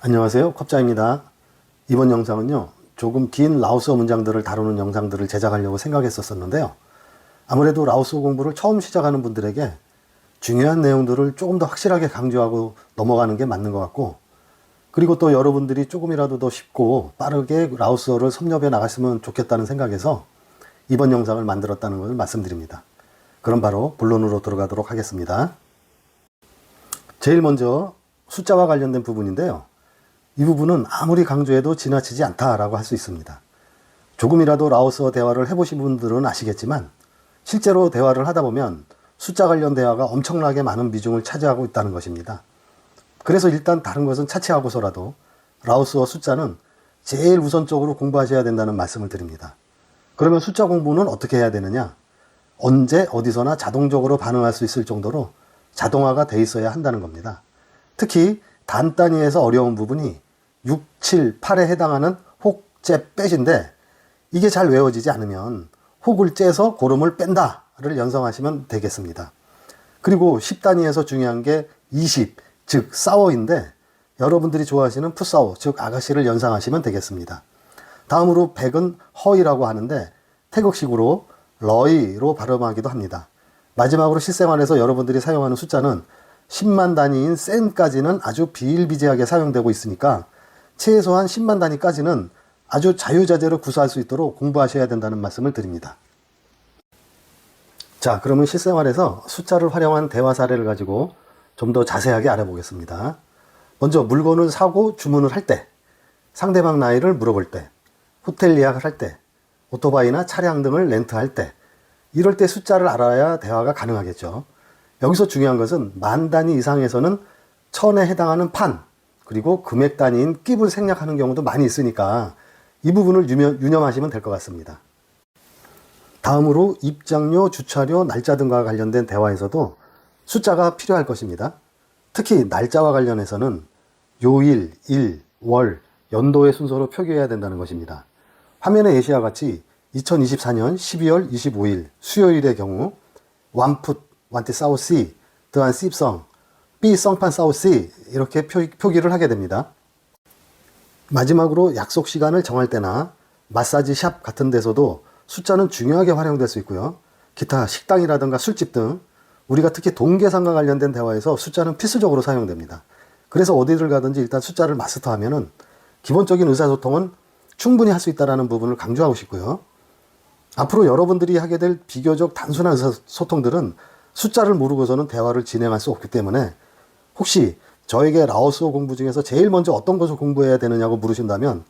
안녕하세요, 컵자입니다. 이번 영상은요, 조금 긴 라오스어 문장들을 다루는 영상들을 제작하려고 생각했었는데요. 아무래도 라오스어 공부를 처음 시작하는 분들에게 중요한 내용들을 조금 더 확실하게 강조하고 넘어가는 게 맞는 것 같고, 그리고 또 여러분들이 조금이라도 더 쉽고 빠르게 라오스어를 섭렵해 나갔으면 좋겠다는 생각에서 이번 영상을 만들었다는 것을 말씀드립니다. 그럼 바로 본론으로 들어가도록 하겠습니다. 제일 먼저 숫자와 관련된 부분인데요. 이 부분은 아무리 강조해도 지나치지 않다라고 할 수 있습니다. 조금이라도 라오스어 대화를 해보신 분들은 아시겠지만 실제로 대화를 하다 보면 숫자 관련 대화가 엄청나게 많은 비중을 차지하고 있다는 것입니다. 그래서 일단 다른 것은 차치하고서라도 라오스어 숫자는 제일 우선적으로 공부하셔야 된다는 말씀을 드립니다. 그러면 숫자 공부는 어떻게 해야 되느냐? 언제 어디서나 자동적으로 반응할 수 있을 정도로 자동화가 돼 있어야 한다는 겁니다. 특히 단 단위에서 어려운 부분이 6, 7, 8에 해당하는 혹, 재, 뺏인데 이게 잘 외워지지 않으면 혹을 째서 고름을 뺀다를 연상하시면 되겠습니다. 그리고 10단위에서 중요한 게 20, 즉 싸워인데 여러분들이 좋아하시는 푸싸워, 즉 아가씨를 연상하시면 되겠습니다. 다음으로 100은 허이라고 하는데 태극식으로 러이로 발음하기도 합니다. 마지막으로 실생활에서 여러분들이 사용하는 숫자는 10만 단위인 센까지는 아주 비일비재하게 사용되고 있으니까 최소한 10만 단위까지는 아주 자유자재로 구사할 수 있도록 공부하셔야 된다는 말씀을 드립니다. 자, 그러면 실생활에서 숫자를 활용한 대화 사례를 가지고 좀 더 자세하게 알아보겠습니다. 먼저 물건을 사고 주문을 할 때, 상대방 나이를 물어볼 때, 호텔 예약을 할 때, 오토바이나 차량 등을 렌트할 때, 이럴 때 숫자를 알아야 대화가 가능하겠죠. 여기서 중요한 것은 만 단위 이상에서는 천에 해당하는 판, 그리고 금액 단위인 깁을 생략하는 경우도 많이 있으니까 이 부분을 유념하시면 될 것 같습니다. 다음으로 입장료, 주차료, 날짜 등과 관련된 대화에서도 숫자가 필요할 것입니다. 특히 날짜와 관련해서는 요일, 일, 월, 연도의 순서로 표기해야 된다는 것입니다. 화면의 예시와 같이 2024년 12월 25일 수요일의 경우 완풋, 완티 사우시, 드한 씹성, 삐 성판 사우시 이렇게 표기를 하게 됩니다. 마지막으로 약속 시간을 정할 때나 마사지 샵 같은 데서도 숫자는 중요하게 활용될 수 있고요. 기타 식당이라든가 술집 등 우리가 특히 동계상과 관련된 대화에서 숫자는 필수적으로 사용됩니다. 그래서 어디를 가든지 일단 숫자를 마스터하면은 기본적인 의사소통은 충분히 할 수 있다는 부분을 강조하고 싶고요. 앞으로 여러분들이 하게 될 비교적 단순한 의사소통들은 숫자를 모르고서는 대화를 진행할 수 없기 때문에 혹시 저에게 라오스어 공부 중에서 제일 먼저 어떤 것을 공부해야 되느냐고 물으신다면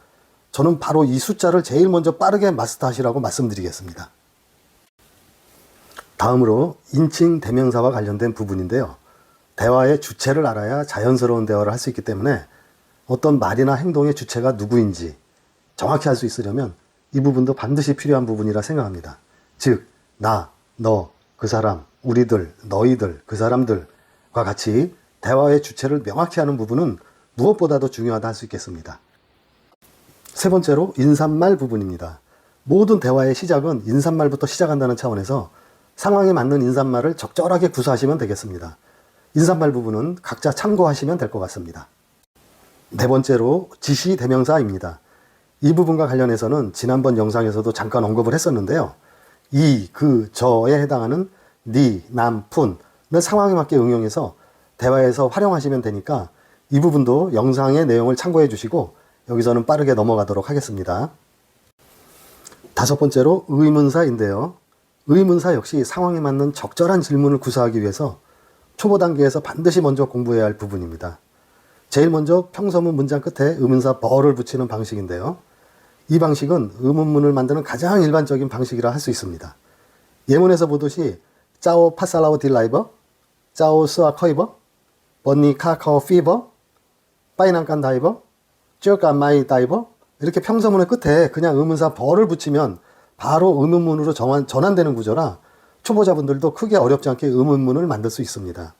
저는 바로 이 숫자를 제일 먼저 빠르게 마스터하시라고 말씀드리겠습니다. 다음으로 인칭 대명사와 관련된 부분인데요. 대화의 주체를 알아야 자연스러운 대화를 할 수 있기 때문에 어떤 말이나 행동의 주체가 누구인지 정확히 알 수 있으려면 이 부분도 반드시 필요한 부분이라 생각합니다. 즉, 나, 너, 그 사람, 우리들, 너희들, 그 사람들과 같이 대화의 주체를 명확히 하는 부분은 무엇보다도 중요하다 할 수 있겠습니다. 세 번째로 인사말 부분입니다. 모든 대화의 시작은 인사말부터 시작한다는 차원에서 상황에 맞는 인사말을 적절하게 구사하시면 되겠습니다. 인사말 부분은 각자 참고하시면 될 것 같습니다. 네 번째로 지시 대명사입니다. 이 부분과 관련해서는 지난번 영상에서도 잠깐 언급을 했었는데요. 이, 그, 저에 해당하는 니, 남, 푼을 상황에 맞게 응용해서 대화에서 활용하시면 되니까 이 부분도 영상의 내용을 참고해 주시고 여기서는 빠르게 넘어가도록 하겠습니다. 다섯 번째로 의문사인데요. 의문사 역시 상황에 맞는 적절한 질문을 구사하기 위해서 초보 단계에서 반드시 먼저 공부해야 할 부분입니다. 제일 먼저 평서문 문장 끝에 의문사 버를 붙이는 방식인데요. 이 방식은 의문문을 만드는 가장 일반적인 방식이라 할 수 있습니다. 예문에서 보듯이 짜오 파살라오 딜라이버, 짜오 스아 커이버, 버니 카카오 피버, 빠이난간 다이버, 쭈깐 마이 다이버 이렇게 평서문의 끝에 그냥 의문사 버를 붙이면 바로 의문문으로 전환되는 구조라 초보자분들도 크게 어렵지 않게 의문문을 만들 수 있습니다.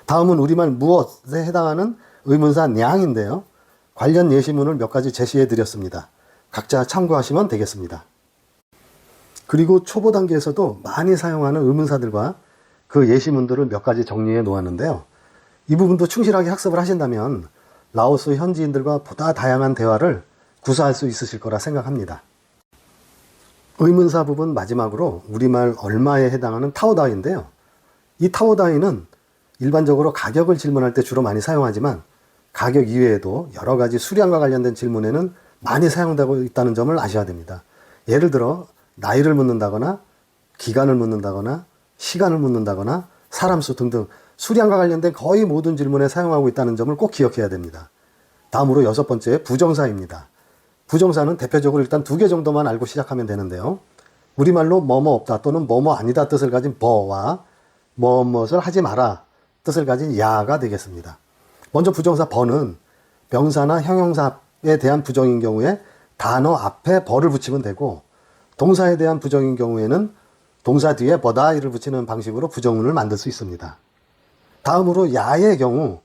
다음은 우리말 무엇에 해당하는 의문사 냥인데요. 관련 예시문을 몇 가지 제시해 드렸습니다. 각자 참고하시면 되겠습니다. 그리고 초보 단계에서도 많이 사용하는 의문사들과 그 예시문들을 몇 가지 정리해 놓았는데요. 이 부분도 충실하게 학습을 하신다면 라오스 현지인들과 보다 다양한 대화를 구사할 수 있으실 거라 생각합니다. 의문사 부분 마지막으로 우리말 얼마에 해당하는 타오다이인데요. 이 타오다이는 일반적으로 가격을 질문할 때 주로 많이 사용하지만 가격 이외에도 여러 가지 수량과 관련된 질문에는 많이 사용되고 있다는 점을 아셔야 됩니다. 예를 들어 나이를 묻는다거나 기간을 묻는다거나 시간을 묻는다거나 사람 수 등등 수량과 관련된 거의 모든 질문에 사용하고 있다는 점을 꼭 기억해야 됩니다. 다음으로 6번째 부정사입니다. 부정사는 대표적으로 일단 2개 정도만 알고 시작하면 되는데요. 우리말로 뭐뭐 없다 또는 뭐뭐 아니다 뜻을 가진 버와 뭐뭇을 하지 마라 뜻을 가진 야가 되겠습니다. 먼저 부정사 버는 명사나 형용사에 대한 부정인 경우에 단어 앞에 버를 붙이면 되고, 동사에 대한 부정인 경우에는 동사 뒤에 버다이를 붙이는 방식으로 부정문을 만들 수 있습니다. 다음으로 야의 경우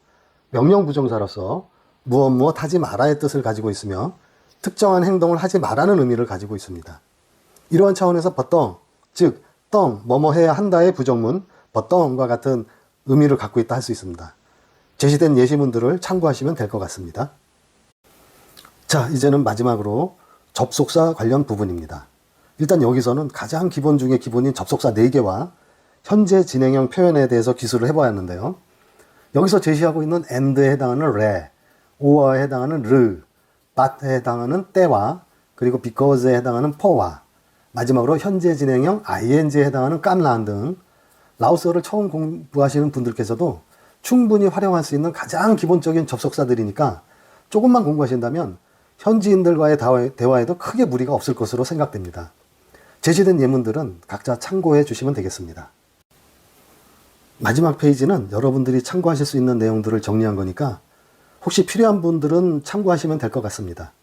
명령 부정사로서 무엇 하지 마라의 뜻을 가지고 있으며 특정한 행동을 하지 마라는 의미를 가지고 있습니다. 이러한 차원에서 버떵, 즉 떵, 뭐뭐 해야 한다의 부정문 버떵과 같은 의미를 갖고 있다 할 수 있습니다. 제시된 예시문들을 참고하시면 될 것 같습니다. 자, 이제는 마지막으로 접속사 관련 부분입니다. 일단 여기서는 가장 기본 중에 기본인 접속사 4개와 현재 진행형 표현에 대해서 기술을 해보았는데요. 여기서 제시하고 있는 and에 해당하는 re, or에 해당하는 르, but에 해당하는 때와 그리고 because에 해당하는 for와 마지막으로 현재 진행형 ing에 해당하는 깜란 등 라오스어를 처음 공부하시는 분들께서도 충분히 활용할 수 있는 가장 기본적인 접속사들이니까 조금만 공부하신다면 현지인들과의 대화에도 크게 무리가 없을 것으로 생각됩니다. 제시된 예문들은 각자 참고해 주시면 되겠습니다. 마지막 페이지는 여러분들이 참고하실 수 있는 내용들을 정리한 거니까 혹시 필요한 분들은 참고하시면 될 것 같습니다.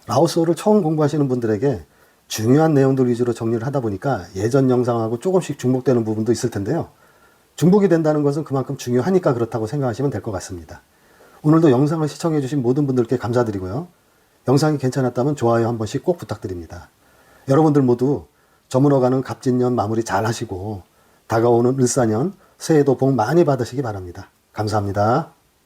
라오스어를 처음 공부하시는 분들에게 중요한 내용들 위주로 정리를 하다 보니까 예전 영상하고 조금씩 중복되는 부분도 있을 텐데요. 중복이 된다는 것은 그만큼 중요하니까 그렇다고 생각하시면 될 것 같습니다. 오늘도 영상을 시청해 주신 모든 분들께 감사드리고요. 영상이 괜찮았다면 좋아요 한 번씩 꼭 부탁드립니다. 여러분들 모두 저물어가는 갑진년 마무리 잘 하시고 다가오는 을사년 새해도 복 많이 받으시기 바랍니다. 감사합니다.